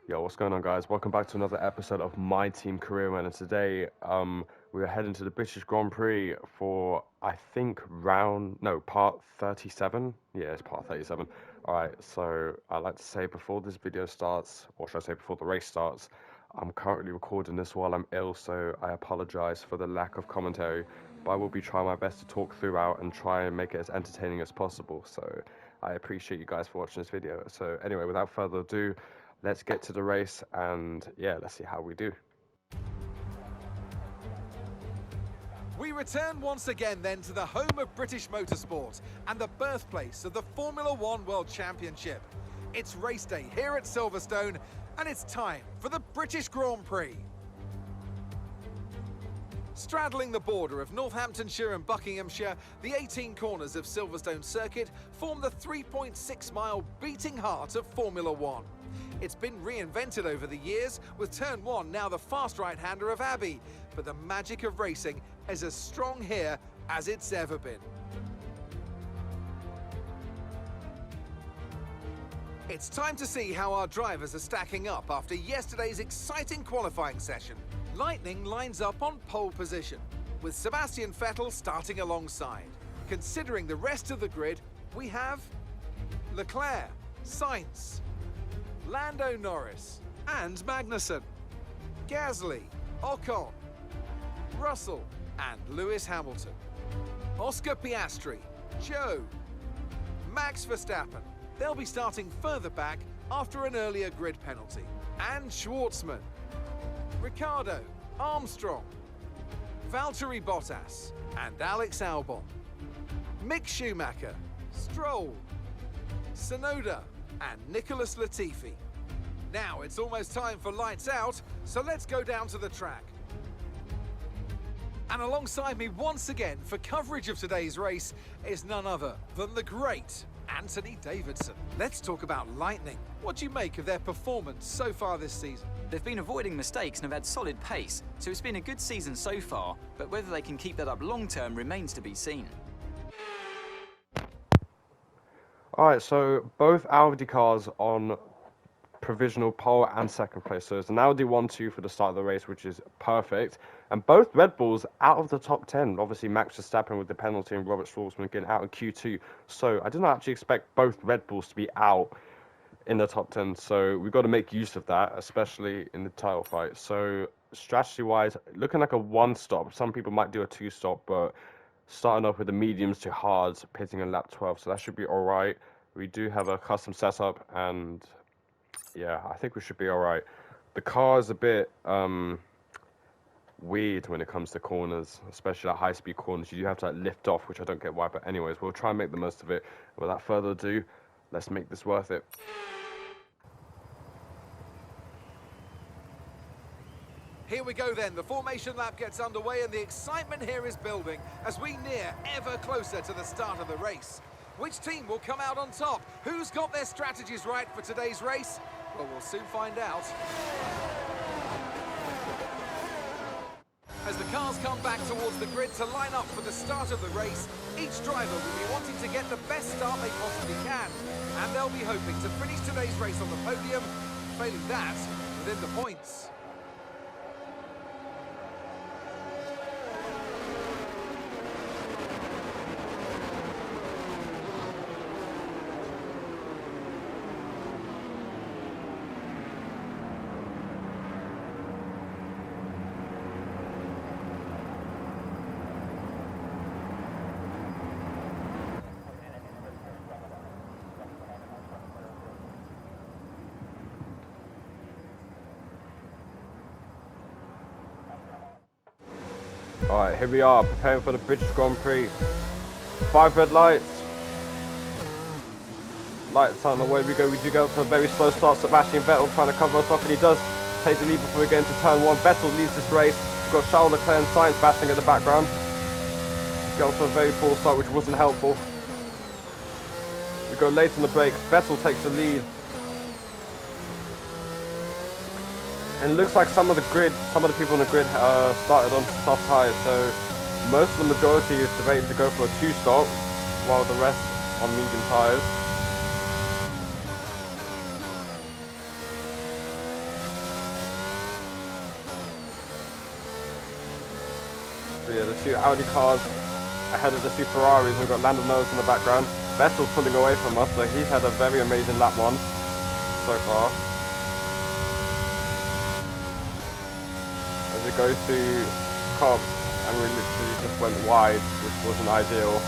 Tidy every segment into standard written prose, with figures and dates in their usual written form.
Yo, what's going on, guys? Welcome back to another episode of My Team Careerman. And today, we're heading to the British Grand Prix for, I think, part 37. Yeah, it's part 37. All right, so I'd like to say before this video starts, or should I say before the race starts, I'm currently recording this while I'm ill, so I apologize for the lack of commentary, but I will be trying my best to talk throughout and try and make it as entertaining as possible. So I appreciate you guys for watching this video. So anyway, without further ado, let's get to the race and yeah, let's see how we do. We return once again then to the home of British motorsport and the birthplace of the Formula One World Championship. It's race day here at Silverstone and it's time for the British Grand Prix. Straddling the border of Northamptonshire and Buckinghamshire, the 18 corners of Silverstone Circuit form the 3.6-mile beating heart of Formula One. It's been reinvented over the years, with Turn 1 now the fast right-hander of Abbey, but the magic of racing is as strong here as it's ever been. It's time to see how our drivers are stacking up after yesterday's exciting qualifying session. Lightning lines up on pole position, with Sebastian Vettel starting alongside. Considering the rest of the grid, we have Leclerc, Sainz, Lando Norris and Magnussen, Gasly, Ocon, Russell and Lewis Hamilton, Oscar Piastri, Joe, Max Verstappen. They'll be starting further back after an earlier grid penalty, and Schwartzman, Ricciardo, Armstrong, Valtteri Bottas and Alex Albon, Mick Schumacher, Stroll, Tsunoda and Nicholas Latifi. Now it's almost time for lights out, so let's go down to the track. And alongside me once again for coverage of today's race is none other than the great Anthony Davidson. Let's talk about Lightning. What do you make of their performance so far this season? They've been avoiding mistakes and have had solid pace, so it's been a good season so far, but whether they can keep that up long term remains to be seen. Alright, so both Audi cars on provisional pole and second place. So it's an Audi 1-2 for the start of the race, which is perfect. And both Red Bulls out of the top 10. Obviously, Max Verstappen with the penalty and Robert Schwarzman getting out in Q2. So I didn't actually expect both Red Bulls to be out in the top 10. So we've got to make use of that, especially in the title fight. So strategy-wise, looking like a one-stop. Some people might do a two-stop, but starting off with the mediums to hards, pitting in lap 12. So that should be all right. We do have a custom setup, and yeah, I think we should be all right. The car is a bit weird when it comes to corners, especially at high-speed corners. You do have to lift off, which I don't get why, but anyways, we'll try and make the most of it. Without further ado, let's make this worth it. Here we go then, the formation lap gets underway and the excitement here is building as we near ever closer to the start of the race. Which team will come out on top? Who's got their strategies right for today's race? Well, we'll soon find out. As the cars come back towards the grid to line up for the start of the race, each driver will be wanting to get the best start they possibly can. And they'll be hoping to finish today's race on the podium, failing that, within the points. Alright, here we are, preparing for the British Grand Prix. 5 red lights. Lights on, away we go. We do go for a very slow start. Sebastian Vettel trying to cover us off, and he does take the lead before we get into turn 1. Vettel leads this race. We've got Charles Leclerc and Sainz battling in the background. Get off to a very poor start, which wasn't helpful. We go late on the brakes. Vettel takes the lead. And it looks like some of the people on the grid started on soft tyres, so most of the majority is debating to go for a two-stop, while the rest on medium tyres. So yeah, the two Audi cars ahead of the two Ferraris. We've got Lando Norris in the background. Vettel pulling away from us, so he's had a very amazing lap one so far. As it goes to Cobb, and we literally just went wide, which wasn't ideal.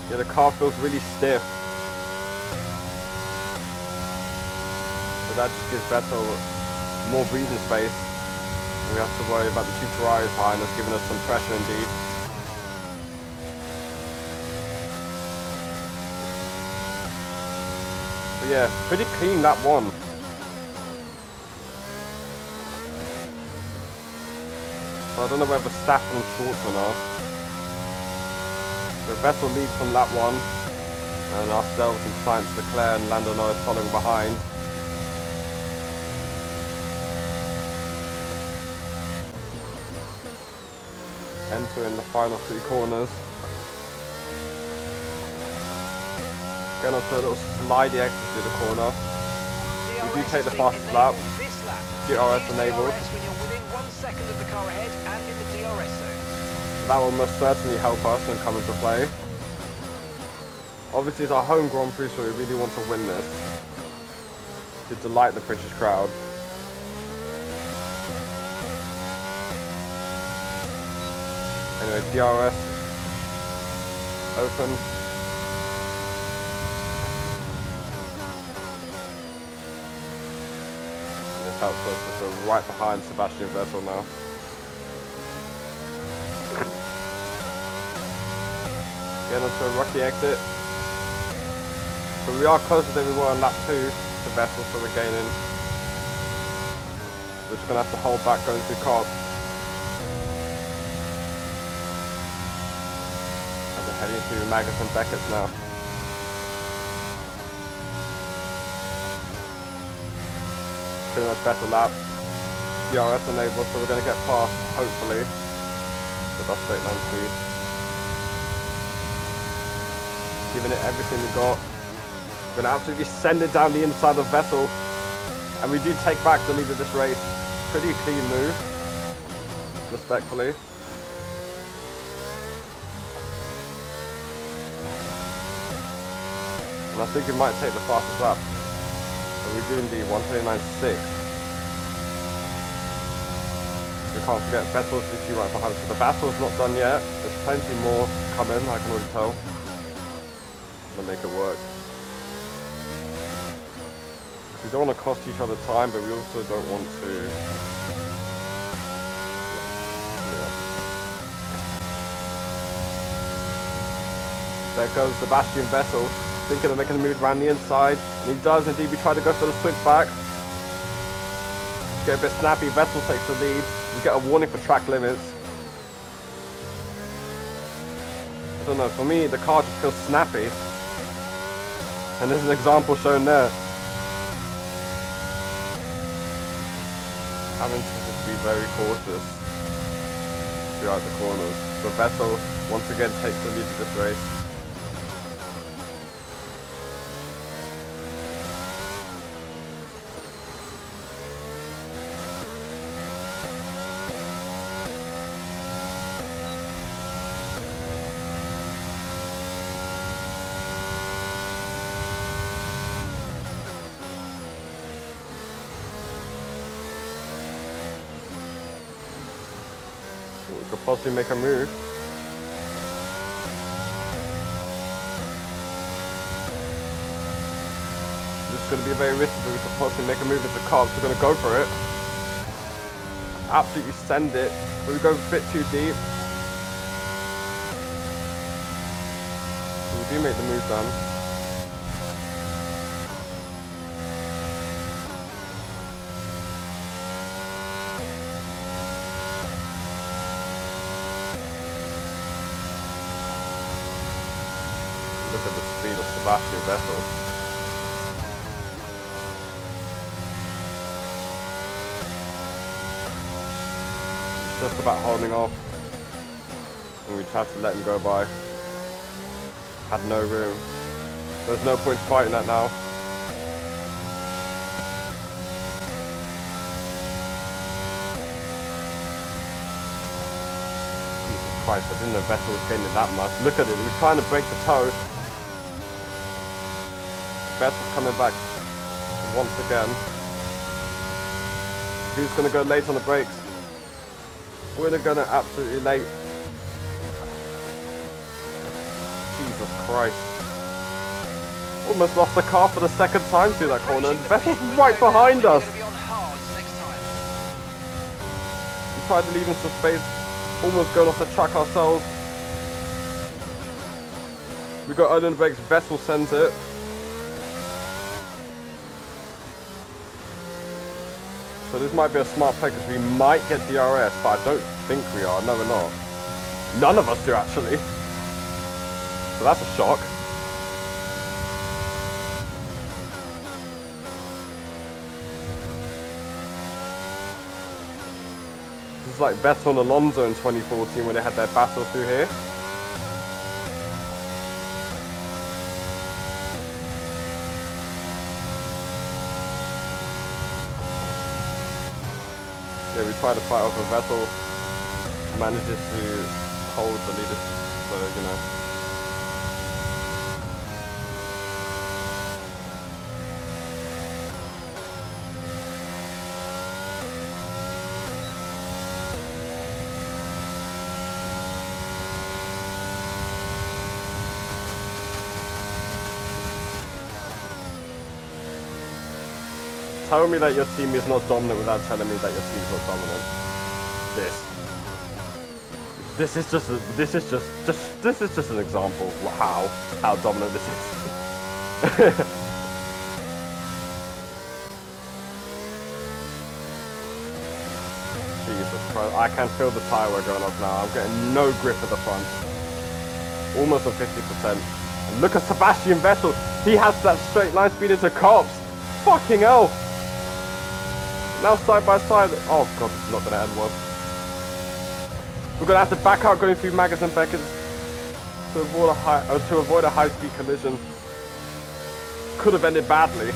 Yeah, the car feels really stiff. So that just gives Vettel more breathing space. We have to worry about the two Ferraris behind us, giving us some pressure indeed. But yeah, pretty clean lap one. So I don't know whether Staffen and Schwartzman are. So Vettel leads from lap one, and ourselves and Sainz Leclerc and Lando Norris following behind. Entering the final three corners. Going on to a little slidey exit through the corner. We do take the fastest lap. DRS enabled. That will most certainly help us and come into play. Obviously it's our home Grand Prix, so we really want to win this to delight the British crowd. Anyway, DRS open. And this helps us because we're right behind Sebastian Vettel now. Getting onto a rocky exit. So we are closer than we were on lap 2 to Vettel, so we're gaining. We're just going to have to hold back going through Cobb. Heading to Magnus and Beckett's now. Pretty much better lap. DRS enabled, so we're going to get past, hopefully, with our straight line speed. Giving it everything we got. We're going to absolutely send it down the inside of Vettel. And we do take back the lead of this race. Pretty clean move, respectfully. I think we might take the fastest lap. So we do indeed 1:29.6. We can't forget Vettel's literally right behind us. So the battle's not done yet. There's plenty more coming, I can already tell. Gonna make it work. We don't want to cost each other time, but we also don't want to. There goes Sebastian Vettel. Thinking of making a move around the inside, and he does indeed. We try to go for the switchback. Get a bit snappy. Vettel takes the lead. We get a warning for track limits. I don't know, for me the car just feels snappy, and there's an example shown there. Having to just be very cautious throughout the corners. So Vettel once again takes the lead of this race. We could possibly make a move. This is going to be very risky, but we could possibly make a move with the car. So we're going to go for it. Absolutely send it. But we go a bit too deep. We do make the move then. Look at the speed of Sebastian Vettel. He's just about holding off. And we just have to let him go by. Had no room. There's no point fighting that now. Christ, I didn't know Vettel was gaining that much. Look at it, he was trying to break the toe. Vettel's coming back once again. Who's going to go late on the brakes? We're going to absolutely late. Jesus Christ. Almost lost the car for the second time through that corner. Vettel's right behind us. We tried to leave him some space. Almost going off the track ourselves. We got early on the brakes. Vettel sends it. So this might be a smart play because we might get DRS, but I don't think we are. No, we're not. None of us do, actually. So that's a shock. This is like Vettel and Alonso in 2014 when they had their battle through here. Yeah, we try to fight over Vettel, manages to hold the leadership, so, you know. Tell me that your team is not dominant without telling me that your team is not dominant. This is just an example of how dominant this is. Jesus Christ, I can feel the tire wear going off now. I'm getting no grip at the front. Almost on 50%. And look at Sebastian Vettel. He has that straight line speed into cops. Fucking hell. Now side by side. Oh god, this is not going to end well. We're going to have to back out going through Maggers and Beckers to avoid a high-speed collision. Could have ended badly.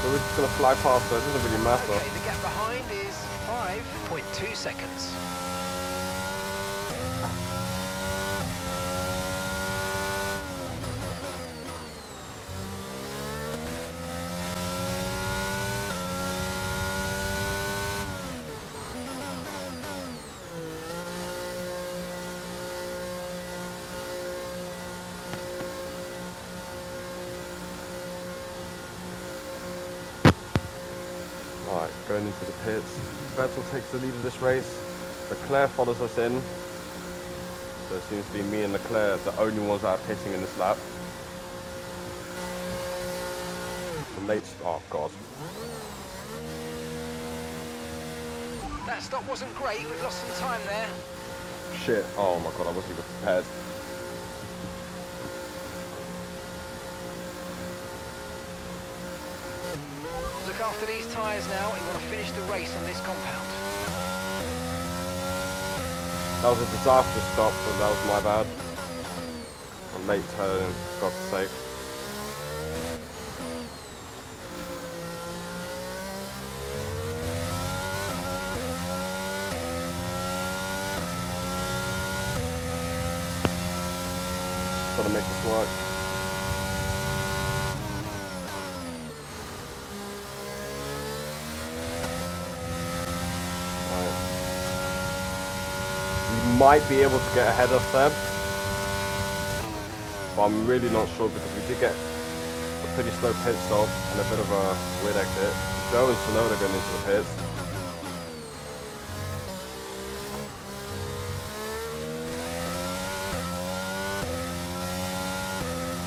So we're just going to fly past, so it doesn't really matter. Okay, the gap behind is 5.2 seconds. Alright, going into the pits. Vettel takes the lead of this race. Leclerc follows us in. So it seems to be me and Leclerc the only ones that are pitting in this lap. The late... Oh god. That stop wasn't great, we've lost some time there. Shit. Oh my god, I wasn't even prepared. Look after these tyres now, we want to finish the race on this compound. That was a disastrous stop, but that was my bad. A late turn, God's sake. Gotta make this work. Might be able to get ahead of Seb, but I'm really not sure because we did get a pretty slow pit stop and a bit of a weird exit. Joe and Sonoda going into the pits.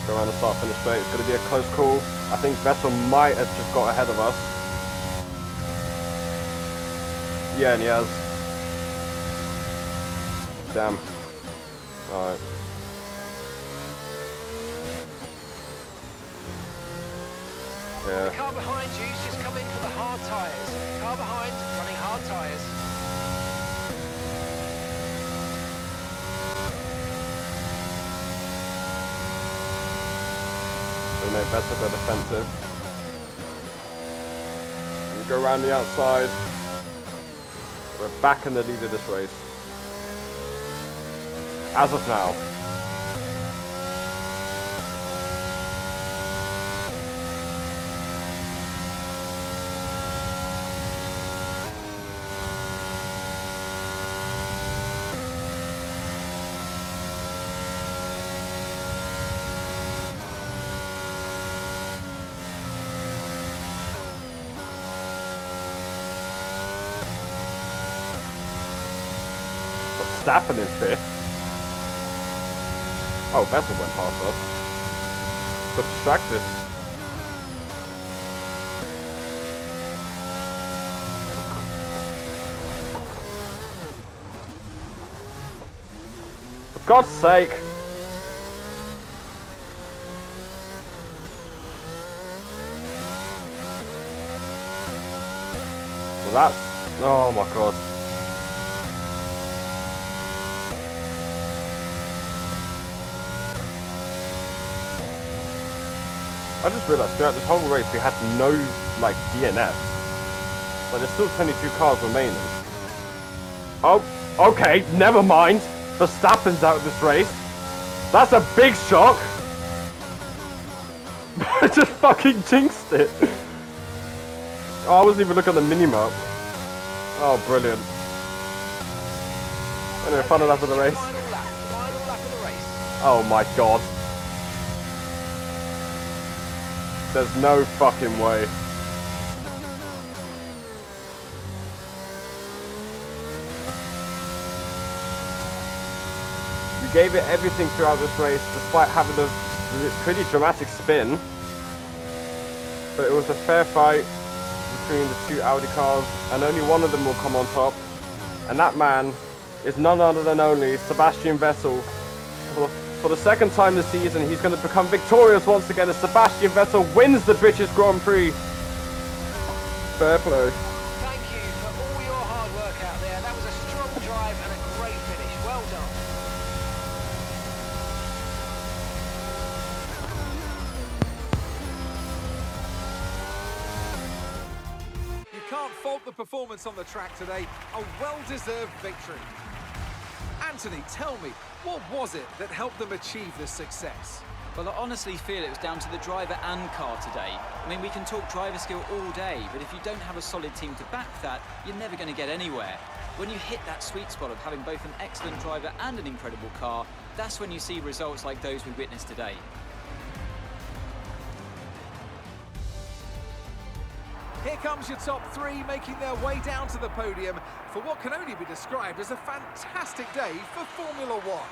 Go around the start finish straight. It's going to be a close call. I think Vettel might have just got ahead of us. Yeah, and he has. Damn. Alright. Yeah. The car behind you's just come in for the hard tyres. Car behind, running hard tyres. So no, Vettel go defensive. go around the outside. We're back in the lead of this race. As of now. Verstappen in fifth. Oh, Vettel went past us. Got distracted. For God's sake! Well, that's... Oh my God. I just realised throughout this whole race we had no, like, DNFs. Like, there's still 22 cars remaining. Oh, okay, never mind. Verstappen's out of this race. That's a big shock. I just fucking jinxed it. Oh, I wasn't even looking at the minimap. Oh, brilliant. Anyway, final lap of the race. Final lap of the race. Oh my God. There's no fucking way. We gave it everything throughout this race, despite having a pretty dramatic spin. But it was a fair fight between the two Audi cars, and only one of them will come on top. And that man is none other than only Sebastian Vettel. For the second time this season, he's going to become victorious once again as Sebastian Vettel wins the British Grand Prix. Fair play. Thank you for all your hard work out there. That was a strong drive and a great finish. Well done. You can't fault the performance on the track today. A well-deserved victory. Anthony, tell me, what was it that helped them achieve this success? Well, I honestly feel it was down to the driver and car today. I mean, we can talk driver skill all day, but if you don't have a solid team to back that, you're never going to get anywhere. When you hit that sweet spot of having both an excellent driver and an incredible car, that's when you see results like those we witnessed today. Here comes your top three making their way down to the podium for what can only be described as a fantastic day for Formula One.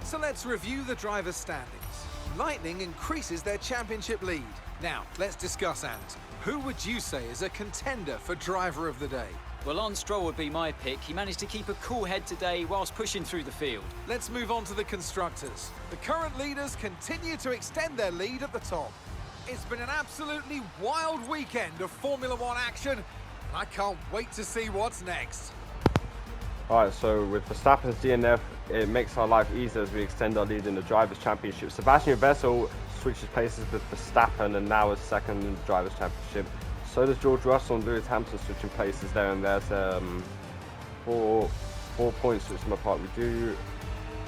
So let's review the drivers' standings. Lightning increases their championship lead. Now, let's discuss, Ant. Who would you say is a contender for driver of the day? Well, Lance Stroll would be my pick. He managed to keep a cool head today whilst pushing through the field. Let's move on to the constructors. The current leaders continue to extend their lead at the top. It's been an absolutely wild weekend of Formula One action, and I can't wait to see what's next. Alright, so with Verstappen's DNF, it makes our life easier as we extend our lead in the Drivers' Championship. Sebastian Vettel switches places with Verstappen and now is second in the Drivers' Championship. So does George Russell and Lewis Hamilton switching places there, and there's four points switching them apart. We do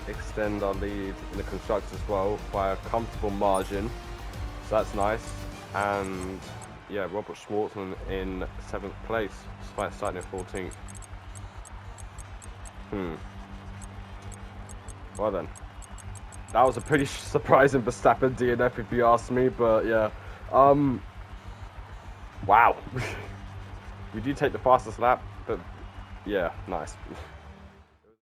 extend our lead in the constructors as well by a comfortable margin, so that's nice. And yeah, Robert Schwartzman in 7th place despite starting in 14th. Well then, that was a pretty surprising Verstappen DNF if you ask me, but yeah. Wow. We do take the fastest lap, but yeah, nice.